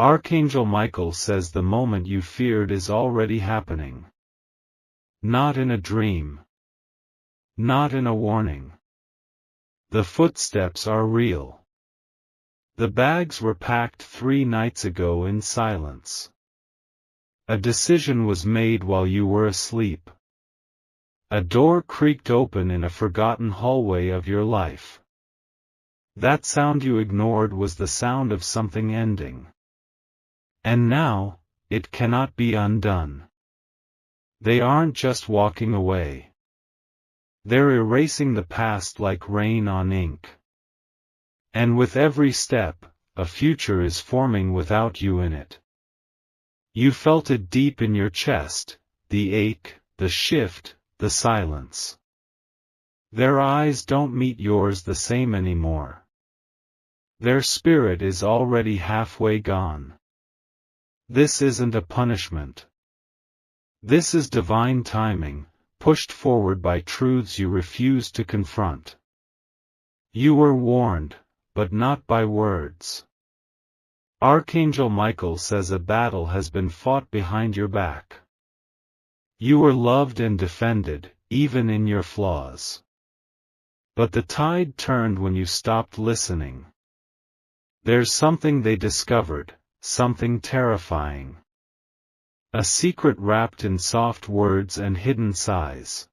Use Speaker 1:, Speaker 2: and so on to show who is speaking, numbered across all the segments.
Speaker 1: Archangel Michael says the moment you feared is already happening. Not in a dream. Not in a warning. The footsteps are real. The bags were packed 3 nights ago in silence. A decision was made while you were asleep. A door creaked open in a forgotten hallway of your life. That sound you ignored was the sound of something ending. And now, it cannot be undone. They aren't just walking away. They're erasing the past like rain on ink. And with every step, a future is forming without you in it. You felt it deep in your chest, the ache, the shift, the silence. Their eyes don't meet yours the same anymore. Their spirit is already halfway gone. This isn't a punishment. This is divine timing, pushed forward by truths you refuse to confront. You were warned, but not by words. Archangel Michael says a battle has been fought behind your back. You were loved and defended, even in your flaws. But the tide turned when you stopped listening. There's something they discovered, something terrifying. A secret wrapped in soft words and hidden sighs.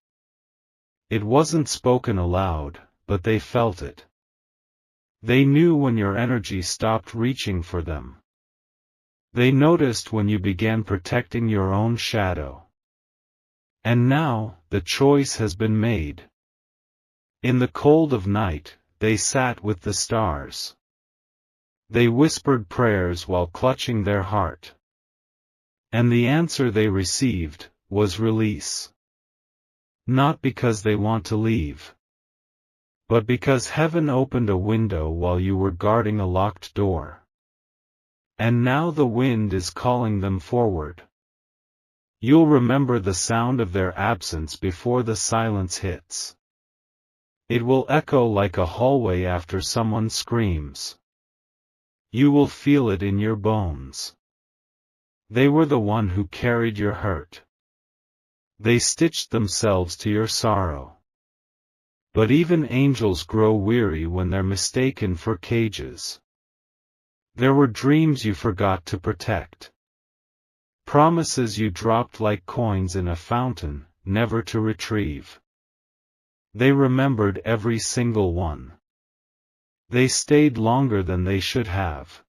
Speaker 1: It wasn't spoken aloud, but they felt it. They knew when your energy stopped reaching for them. They noticed when you began protecting your own shadow. And now, the choice has been made. In the cold of night, they sat with the stars. They whispered prayers while clutching their heart. And the answer they received was release. Not because they want to leave, but because heaven opened a window while you were guarding a locked door. And now the wind is calling them forward. You'll remember the sound of their absence before the silence hits. It will echo like a hallway after someone screams. You will feel it in your bones. They were the one who carried your hurt. They stitched themselves to your sorrow. But even angels grow weary when they're mistaken for cages. There were dreams you forgot to protect. Promises you dropped like coins in a fountain, never to retrieve. They remembered every single one. They stayed longer than they should have.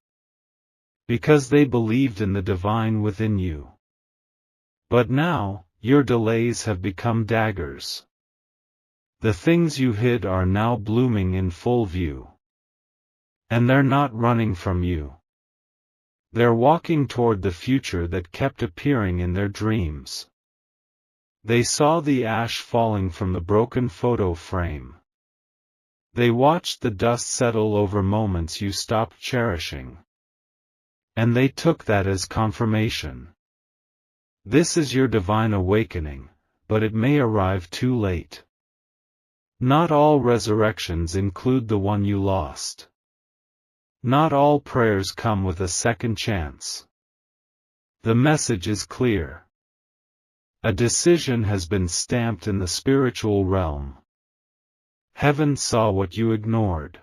Speaker 1: Because they believed in the divine within you. But now, your delays have become daggers. The things you hid are now blooming in full view. And they're not running from you. They're walking toward the future that kept appearing in their dreams. They saw the ash falling from the broken photo frame. They watched the dust settle over moments you stopped cherishing. And they took that as confirmation. This is your divine awakening, but it may arrive too late. Not all resurrections include the one you lost. Not all prayers come with a second chance. The message is clear. A decision has been stamped in the spiritual realm. Heaven saw what you ignored.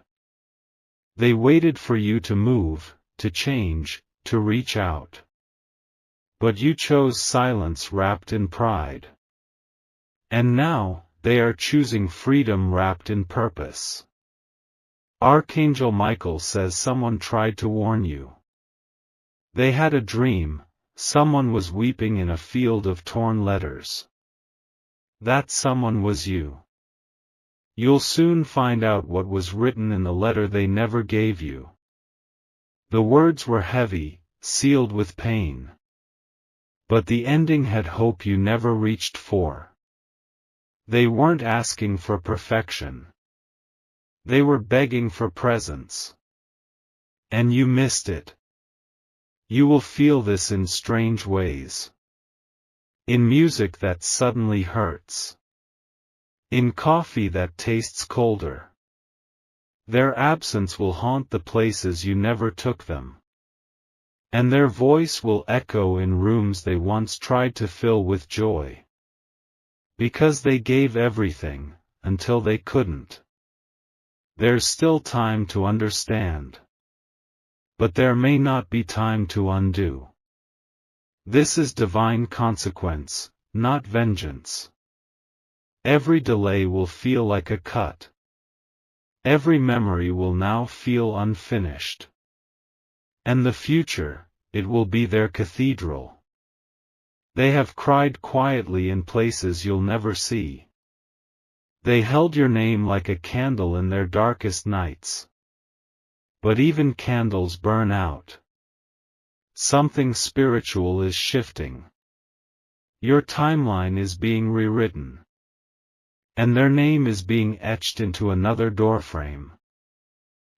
Speaker 1: They waited for you to move, to change, to reach out. But you chose silence wrapped in pride. And now, they are choosing freedom wrapped in purpose. Archangel Michael says someone tried to warn you. They had a dream, someone was weeping in a field of torn letters. That someone was you. You'll soon find out what was written in the letter they never gave you. The words were heavy, sealed with pain. But the ending had hope you never reached for. They weren't asking for perfection. They were begging for presence. And you missed it. You will feel this in strange ways. In music that suddenly hurts. In coffee that tastes colder. Their absence will haunt the places you never took them. And their voice will echo in rooms they once tried to fill with joy. Because they gave everything, until they couldn't. There's still time to understand. But there may not be time to undo. This is divine consequence, not vengeance. Every delay will feel like a cut. Every memory will now feel unfinished. And the future, it will be their cathedral. They have cried quietly in places you'll never see. They held your name like a candle in their darkest nights. But even candles burn out. Something spiritual is shifting. Your timeline is being rewritten. And their name is being etched into another doorframe.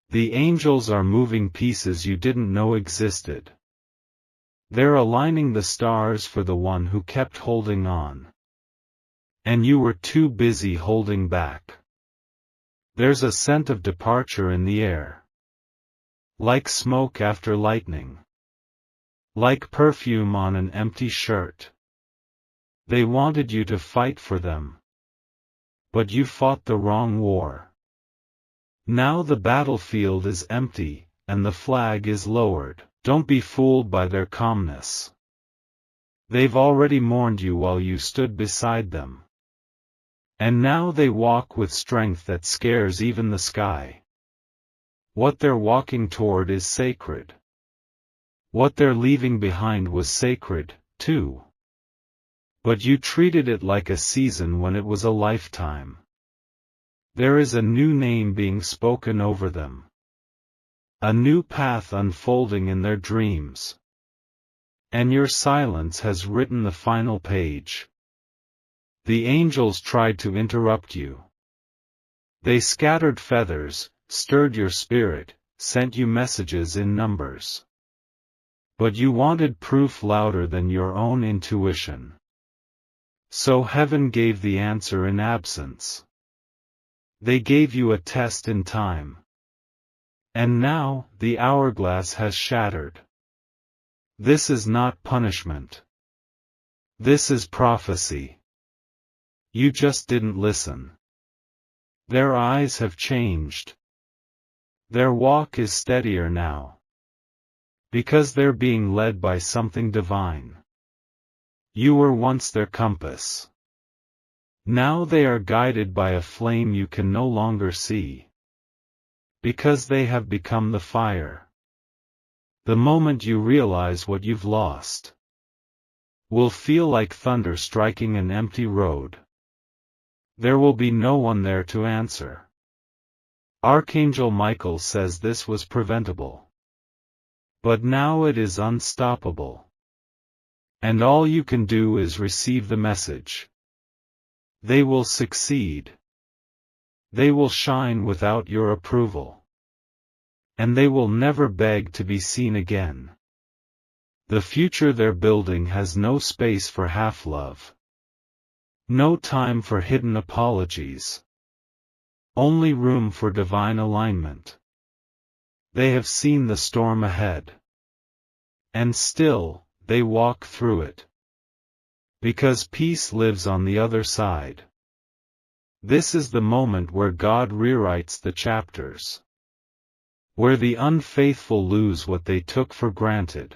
Speaker 1: The angels are moving pieces you didn't know existed. They're aligning the stars for the one who kept holding on. And you were too busy holding back. There's a scent of departure in the air. Like smoke after lightning. Like perfume on an empty shirt. They wanted you to fight for them. But you fought the wrong war. Now the battlefield is empty, and the flag is lowered. Don't be fooled by their calmness. They've already mourned you while you stood beside them. And now they walk with strength that scares even the sky. What they're walking toward is sacred. What they're leaving behind was sacred, too. But you treated it like a season when it was a lifetime. There is a new name being spoken over them. A new path unfolding in their dreams. And your silence has written the final page. The angels tried to interrupt you. They scattered feathers, stirred your spirit, sent you messages in numbers. But you wanted proof louder than your own intuition. So heaven gave the answer in absence. They gave you a test in time. And now, the hourglass has shattered. This is not punishment. This is prophecy. You just didn't listen. Their eyes have changed. Their walk is steadier now. Because they're being led by something divine. You were once their compass. Now they are guided by a flame you can no longer see. Because they have become the fire. The moment you realize what you've lost will feel like thunder striking an empty road. There will be no one there to answer. Archangel Michael says this was preventable. But now it is unstoppable. And all you can do is receive the message. They will succeed. They will shine without your approval. And they will never beg to be seen again. The future they're building has no space for half-love. No time for hidden apologies. Only room for divine alignment. They have seen the storm ahead. And still, they walk through it. Because peace lives on the other side. This is the moment where God rewrites the chapters. Where the unfaithful lose what they took for granted.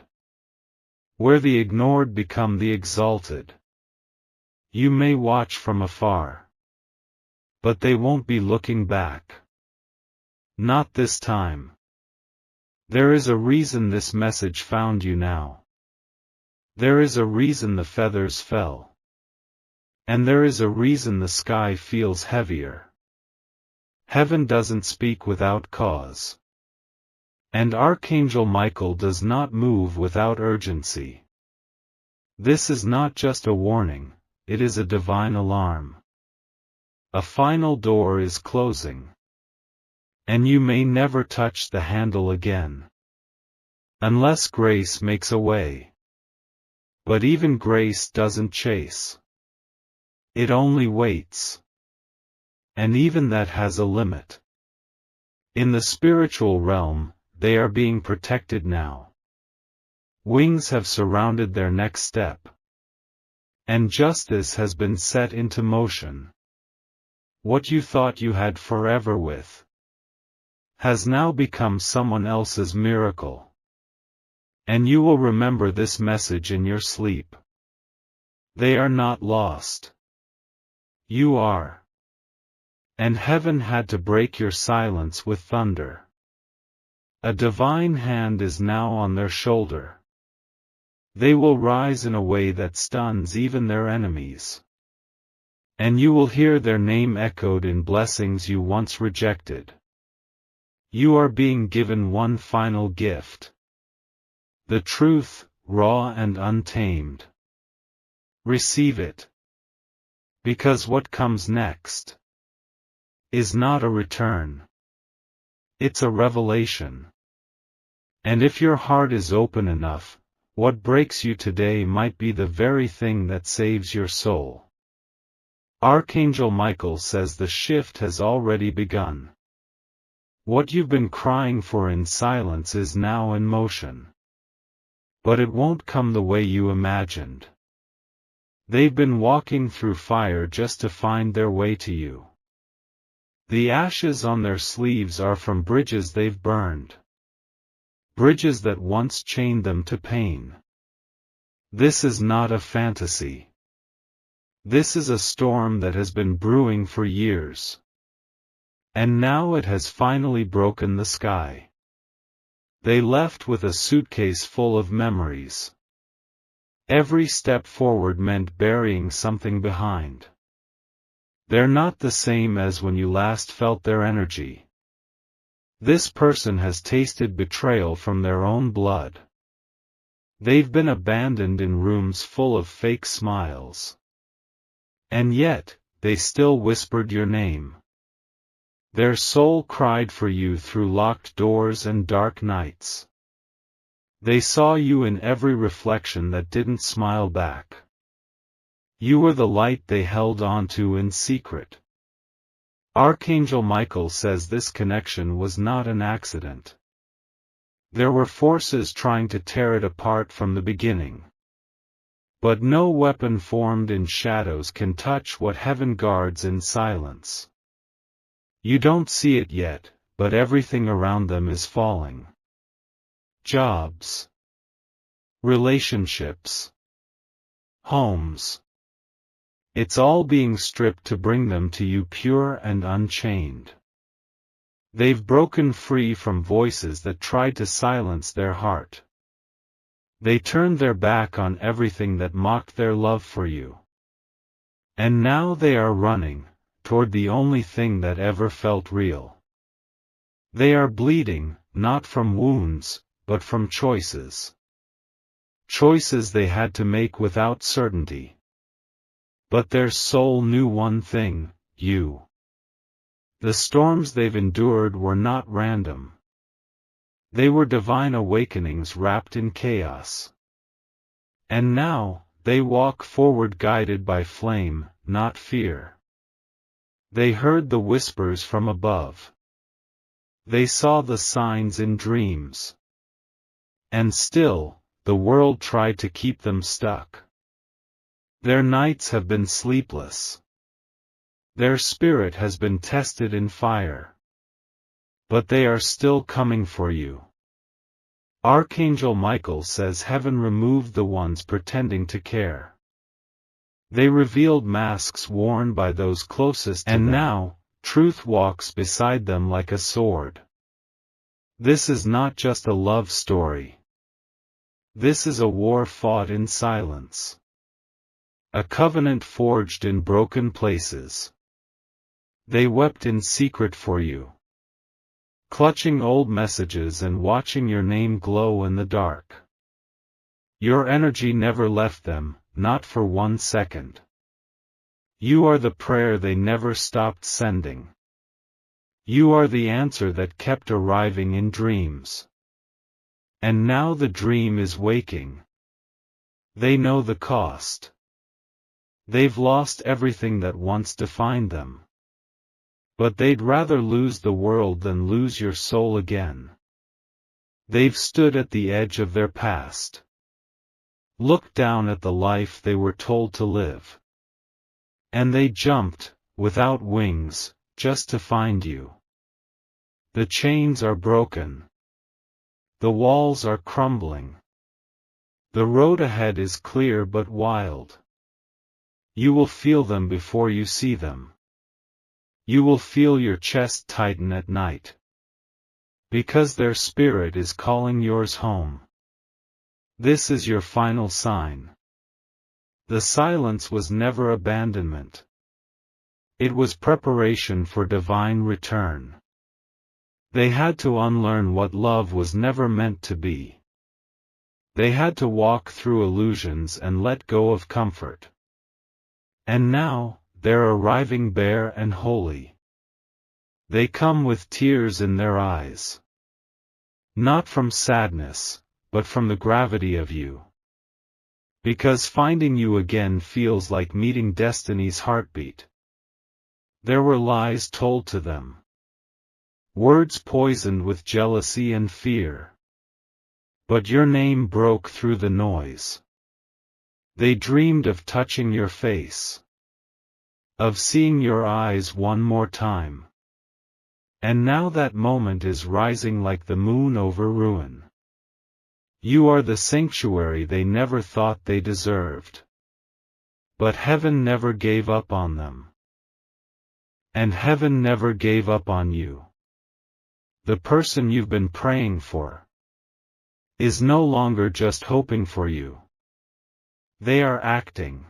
Speaker 1: Where the ignored become the exalted. You may watch from afar. But they won't be looking back. Not this time. There is a reason this message found you now. There is a reason the feathers fell. And there is a reason the sky feels heavier. Heaven doesn't speak without cause. And Archangel Michael does not move without urgency. This is not just a warning, it is a divine alarm. A final door is closing. And you may never touch the handle again. Unless grace makes a way. But even grace doesn't chase. It only waits. And even that has a limit. In the spiritual realm, they are being protected now. Wings have surrounded their next step. And justice has been set into motion. What you thought you had forever with has now become someone else's miracle. And you will remember this message in your sleep. They are not lost. You are. And heaven had to break your silence with thunder. A divine hand is now on their shoulder. They will rise in a way that stuns even their enemies. And you will hear their name echoed in blessings you once rejected. You are being given one final gift. The truth, raw and untamed. Receive it. Because what comes next is not a return. It's a revelation. And if your heart is open enough, what breaks you today might be the very thing that saves your soul. Archangel Michael says the shift has already begun. What you've been crying for in silence is now in motion. But it won't come the way you imagined. They've been walking through fire just to find their way to you. The ashes on their sleeves are from bridges they've burned. Bridges that once chained them to pain. This is not a fantasy. This is a storm that has been brewing for years. And now it has finally broken the sky. They left with a suitcase full of memories. Every step forward meant burying something behind. They're not the same as when you last felt their energy. This person has tasted betrayal from their own blood. They've been abandoned in rooms full of fake smiles. And yet, they still whispered your name. Their soul cried for you through locked doors and dark nights. They saw you in every reflection that didn't smile back. You were the light they held onto in secret. Archangel Michael says this connection was not an accident. There were forces trying to tear it apart from the beginning. But no weapon formed in shadows can touch what heaven guards in silence. You don't see it yet, but everything around them is falling. Jobs. Relationships. Homes. It's all being stripped to bring them to you pure and unchained. They've broken free from voices that tried to silence their heart. They turned their back on everything that mocked their love for you. And now they are running toward the only thing that ever felt real. They are bleeding, not from wounds, but from choices. Choices they had to make without certainty. But their soul knew one thing, you. The storms they've endured were not random. They were divine awakenings wrapped in chaos. And now, they walk forward guided by flame, not fear. They heard the whispers from above. They saw the signs in dreams. And still, the world tried to keep them stuck. Their nights have been sleepless. Their spirit has been tested in fire. But they are still coming for you. Archangel Michael says heaven removed the ones pretending to care. They revealed masks worn by those closest to them. And now, truth walks beside them like a sword. This is not just a love story. This is a war fought in silence. A covenant forged in broken places. They wept in secret for you. Clutching old messages and watching your name glow in the dark. Your energy never left them, not for 1 second. You are the prayer they never stopped sending. You are the answer that kept arriving in dreams. And now the dream is waking. They know the cost. They've lost everything that once defined them. But they'd rather lose the world than lose your soul again. They've stood at the edge of their past. looked down at the life they were told to live. And they jumped, without wings, just to find you. The chains are broken. The walls are crumbling. The road ahead is clear but wild. You will feel them before you see them. You will feel your chest tighten at night. Because their spirit is calling yours home. This is your final sign. The silence was never abandonment. It was preparation for divine return. They had to unlearn what love was never meant to be. They had to walk through illusions and let go of comfort. And now, they're arriving bare and holy. They come with tears in their eyes. Not from sadness, but from the gravity of you. Because finding you again feels like meeting destiny's heartbeat. There were lies told to them. Words poisoned with jealousy and fear. But your name broke through the noise. They dreamed of touching your face. Of seeing your eyes one more time. And now that moment is rising like the moon over ruin. You are the sanctuary they never thought they deserved. But heaven never gave up on them. And heaven never gave up on you. The person you've been praying for is no longer just hoping for you. They are acting.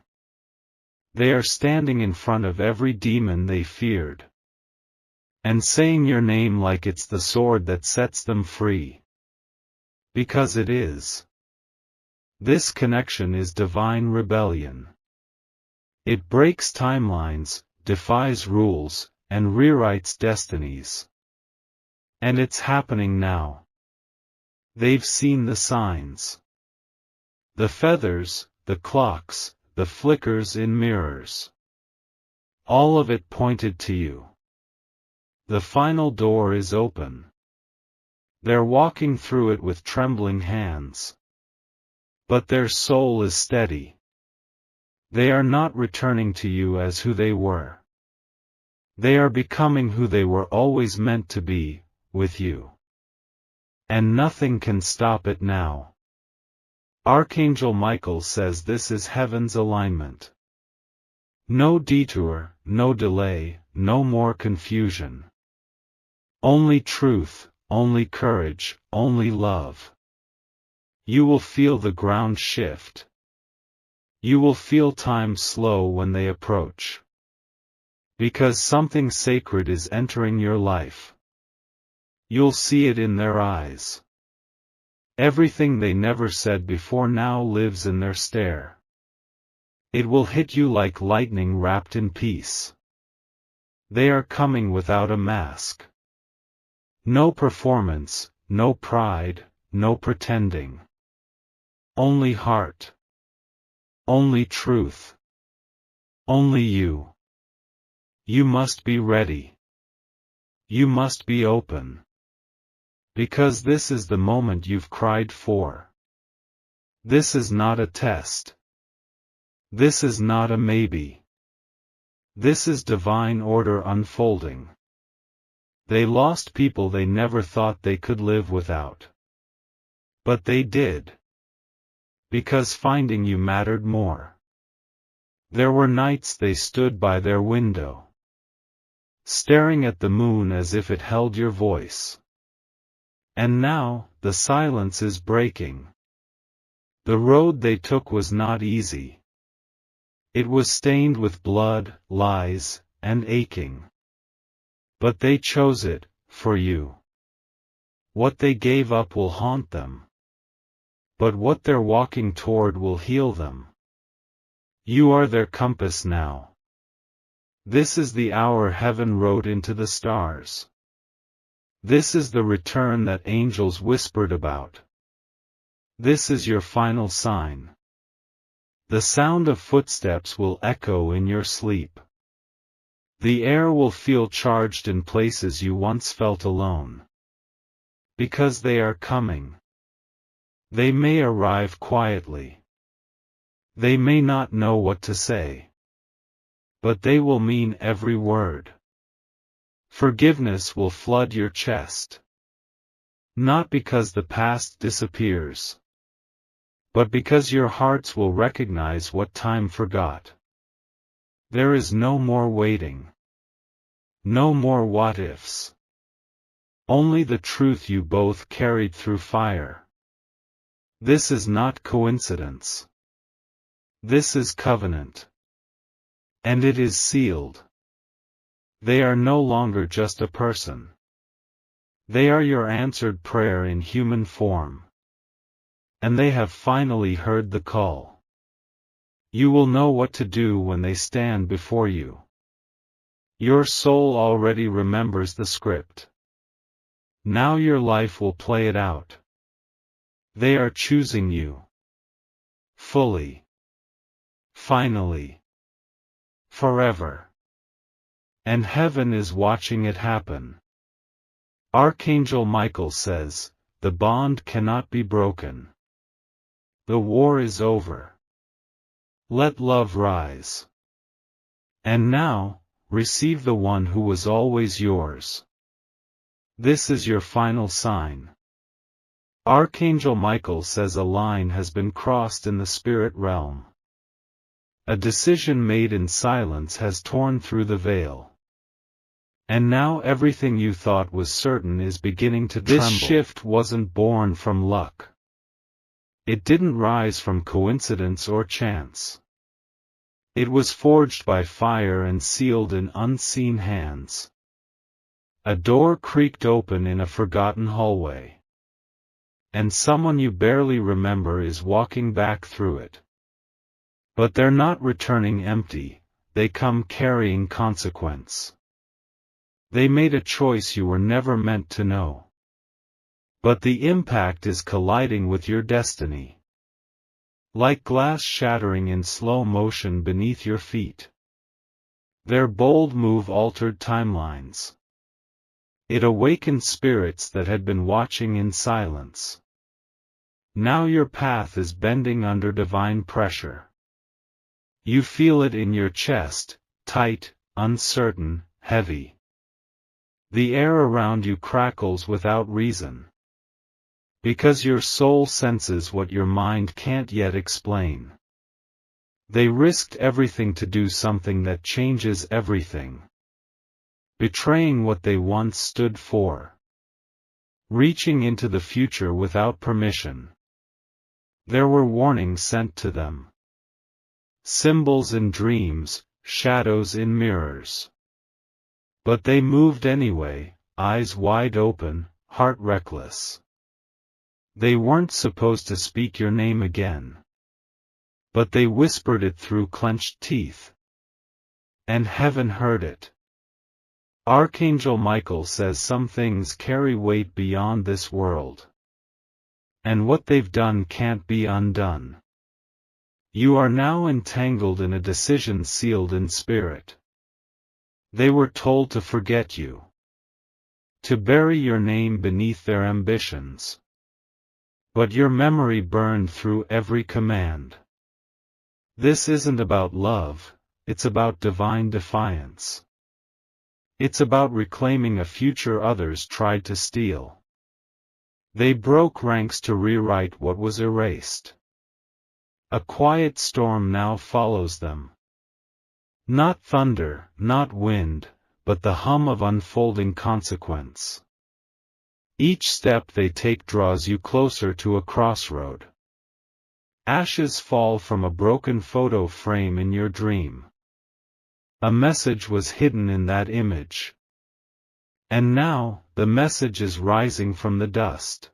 Speaker 1: They are standing in front of every demon they feared. And saying your name like it's the sword that sets them free. Because it is. This connection is divine rebellion. It breaks timelines, defies rules, and rewrites destinies. And it's happening now. They've seen the signs. The feathers, the clocks, the flickers in mirrors. All of it pointed to you. The final door is open. They're walking through it with trembling hands. But their soul is steady. They are not returning to you as who they were. They are becoming who they were always meant to be, with you. And nothing can stop it now. Archangel Michael says this is heaven's alignment. No detour, no delay, no more confusion. Only truth, only courage, only love. You will feel the ground shift. You will feel time slow when they approach. Because something sacred is entering your life. You'll see it in their eyes. Everything they never said before now lives in their stare. It will hit you like lightning wrapped in peace. They are coming without a mask. No performance, no pride, no pretending. Only heart. Only truth. Only you. You must be ready. You must be open. Because this is the moment you've cried for. This is not a test. This is not a maybe. This is divine order unfolding. They lost people they never thought they could live without. But they did. Because finding you mattered more. There were nights they stood by their window, staring at the moon as if it held your voice. And now, the silence is breaking. The road they took was not easy. It was stained with blood, lies, and aching. But they chose it, for you. What they gave up will haunt them. But what they're walking toward will heal them. You are their compass now. This is the hour heaven wrote into the stars. This is the return that angels whispered about. This is your final sign. The sound of footsteps will echo in your sleep. The air will feel charged in places you once felt alone. Because they are coming. They may arrive quietly. They may not know what to say, but they will mean every word. Forgiveness will flood your chest. Not because the past disappears, but because your hearts will recognize what time forgot. There is no more waiting. No more what-ifs. Only the truth you both carried through fire. This is not coincidence. This is covenant. And it is sealed. They are no longer just a person. They are your answered prayer in human form. And they have finally heard the call. You will know what to do when they stand before you. Your soul already remembers the script. Now your life will play it out. They are choosing you. Fully. Finally. Forever. And heaven is watching it happen. Archangel Michael says, the bond cannot be broken. The war is over. Let love rise. And now, receive the one who was always yours. This is your final sign. Archangel Michael says a line has been crossed in the spirit realm. A decision made in silence has torn through the veil. And now everything you thought was certain is beginning to tremble. This shift wasn't born from luck. It didn't rise from coincidence or chance. It was forged by fire and sealed in unseen hands. A door creaked open in a forgotten hallway. And someone you barely remember is walking back through it. But they're not returning empty, they come carrying consequence. They made a choice you were never meant to know. But the impact is colliding with your destiny. Like glass shattering in slow motion beneath your feet. Their bold move altered timelines. It awakened spirits that had been watching in silence. Now your path is bending under divine pressure. You feel it in your chest, tight, uncertain, heavy. The air around you crackles without reason. Because your soul senses what your mind can't yet explain. They risked everything to do something that changes everything. Betraying what they once stood for. Reaching into the future without permission. There were warnings sent to them. Symbols in dreams, shadows in mirrors. But they moved anyway, eyes wide open, heart reckless. They weren't supposed to speak your name again. But they whispered it through clenched teeth. And heaven heard it. Archangel Michael says some things carry weight beyond this world. And what they've done can't be undone. You are now entangled in a decision sealed in spirit. They were told to forget you. To bury your name beneath their ambitions. But your memory burned through every command. This isn't about love, it's about divine defiance. It's about reclaiming a future others tried to steal. They broke ranks to rewrite what was erased. A quiet storm now follows them. Not thunder, not wind, but the hum of unfolding consequence. Each step they take draws you closer to a crossroad. Ashes fall from a broken photo frame in your dream. A message was hidden in that image. And now, the message is rising from the dust.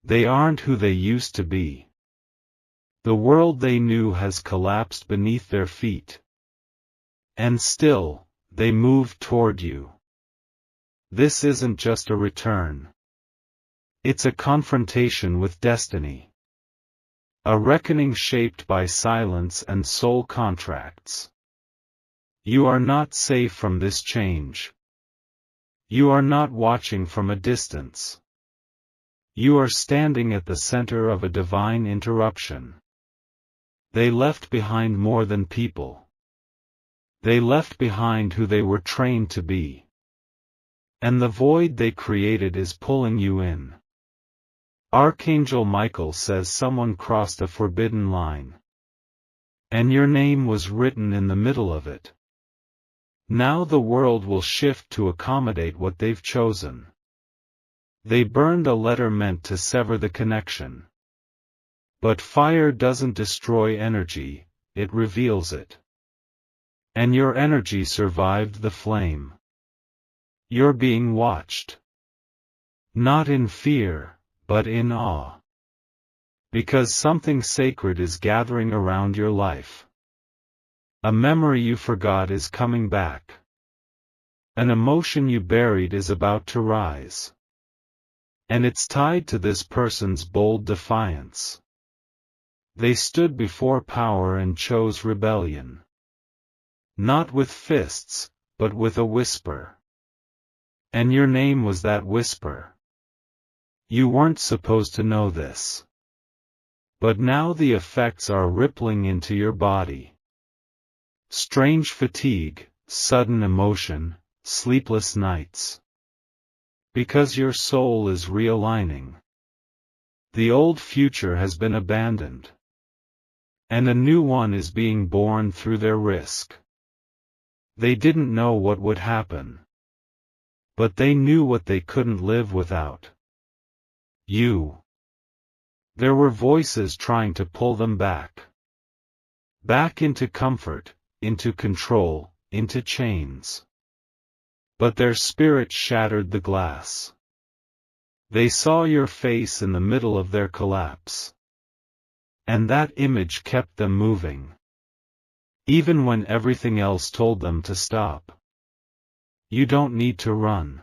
Speaker 1: They aren't who they used to be. The world they knew has collapsed beneath their feet. And still, they move toward you. This isn't just a return. It's a confrontation with destiny. A reckoning shaped by silence and soul contracts. You are not safe from this change. You are not watching from a distance. You are standing at the center of a divine interruption. They left behind more than people. They left behind who they were trained to be. And the void they created is pulling you in. Archangel Michael says someone crossed a forbidden line. And your name was written in the middle of it. Now the world will shift to accommodate what they've chosen. They burned a letter meant to sever the connection. But fire doesn't destroy energy, it reveals it. And your energy survived the flame. You're being watched. Not in fear, but in awe. Because something sacred is gathering around your life. A memory you forgot is coming back. An emotion you buried is about to rise. And it's tied to this person's bold defiance. They stood before power and chose rebellion. Not with fists, but with a whisper. And your name was that whisper. You weren't supposed to know this. But now the effects are rippling into your body. Strange fatigue, sudden emotion, sleepless nights. Because your soul is realigning. The old future has been abandoned. And a new one is being born through their risk. They didn't know what would happen. But they knew what they couldn't live without. You. There were voices trying to pull them back. Back into comfort, into control, into chains. But their spirit shattered the glass. They saw your face in the middle of their collapse. And that image kept them moving. Even when everything else told them to stop. You don't need to run.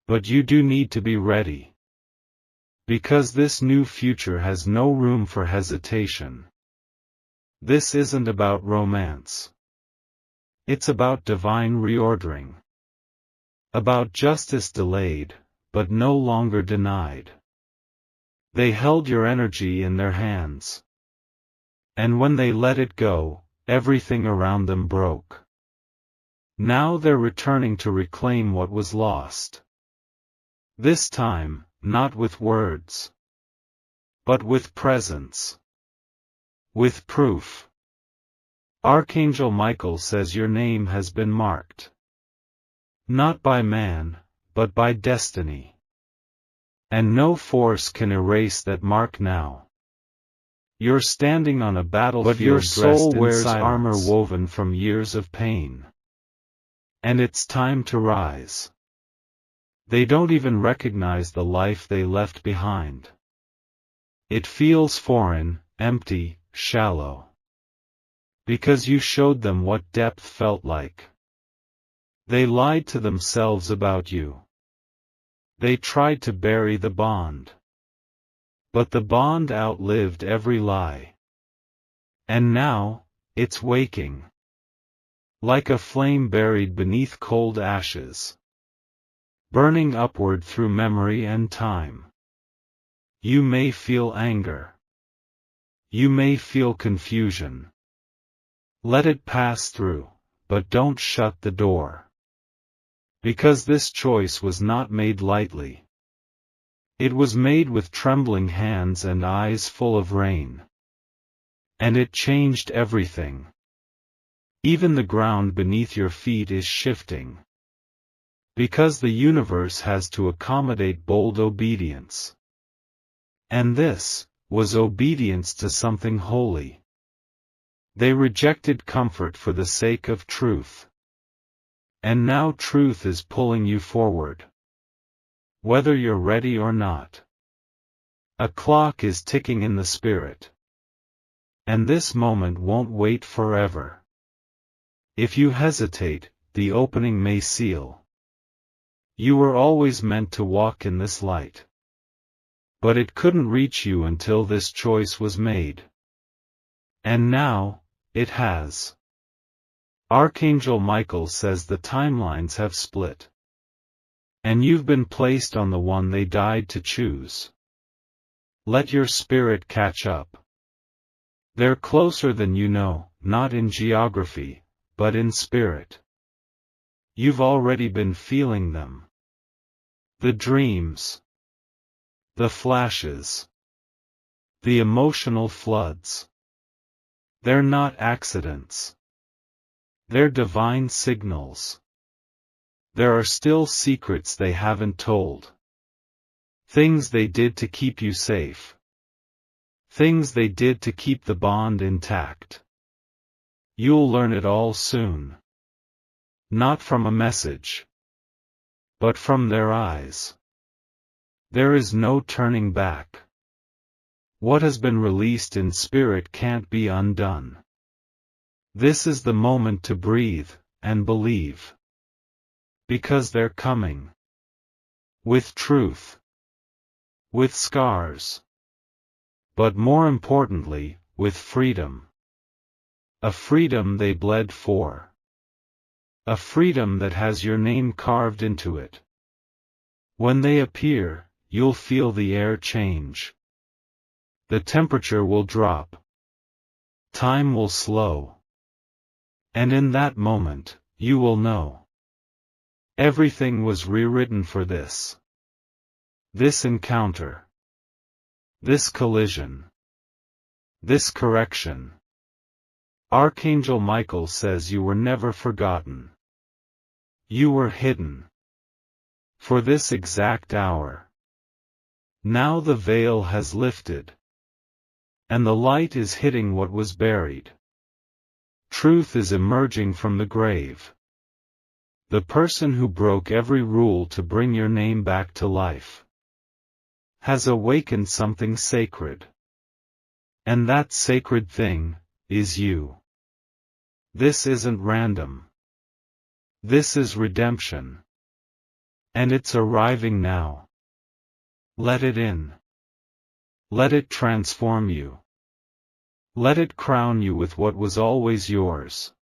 Speaker 1: But you do need to be ready. Because this new future has no room for hesitation. This isn't about romance. It's about divine reordering. About justice delayed, but no longer denied. They held your energy in their hands. And when they let it go, everything around them broke. Now they're returning to reclaim what was lost. This time, not with words. But with presence. With proof. Archangel Michael says your name has been marked. Not by man, but by destiny. And no force can erase that mark now. You're standing on a battlefield, but your soul wears armor woven from years of pain. And it's time to rise. They don't even recognize the life they left behind. It feels foreign, empty, shallow. Because you showed them what depth felt like. They lied to themselves about you. They tried to bury the bond. But the bond outlived every lie. And now, it's waking. Like a flame buried beneath cold ashes. Burning upward through memory and time. You may feel anger. You may feel confusion. Let it pass through, but don't shut the door. Because this choice was not made lightly. It was made with trembling hands and eyes full of rain. And it changed everything. Even the ground beneath your feet is shifting. Because the universe has to accommodate bold obedience. And this was obedience to something holy. They rejected comfort for the sake of truth. And now truth is pulling you forward. Whether you're ready or not. A clock is ticking in the spirit. And this moment won't wait forever. If you hesitate, the opening may seal. You were always meant to walk in this light. But it couldn't reach you until this choice was made. And now, it has. Archangel Michael says the timelines have split. And you've been placed on the one they died to choose. Let your spirit catch up. They're closer than you know, not in geography, but in spirit. You've already been feeling them. The dreams. The flashes. The emotional floods. They're not accidents. They're divine signals. There are still secrets they haven't told. Things they did to keep you safe. Things they did to keep the bond intact. You'll learn it all soon. Not from a message, but from their eyes. There is no turning back. What has been released in spirit can't be undone. This is the moment to breathe, and believe. Because they're coming. With truth. With scars. But more importantly, with freedom. A freedom they bled for. A freedom that has your name carved into it. When they appear, you'll feel the air change. The temperature will drop. Time will slow. And in that moment, you will know. Everything was rewritten for this. This encounter. This collision. This correction. Archangel Michael says you were never forgotten. You were hidden. For this exact hour. Now the veil has lifted. And the light is hitting what was buried. Truth is emerging from the grave. The person who broke every rule to bring your name back to life has awakened something sacred. And that sacred thing is you. This isn't random. This is redemption. And it's arriving now. Let it in. Let it transform you. Let it crown you with what was always yours.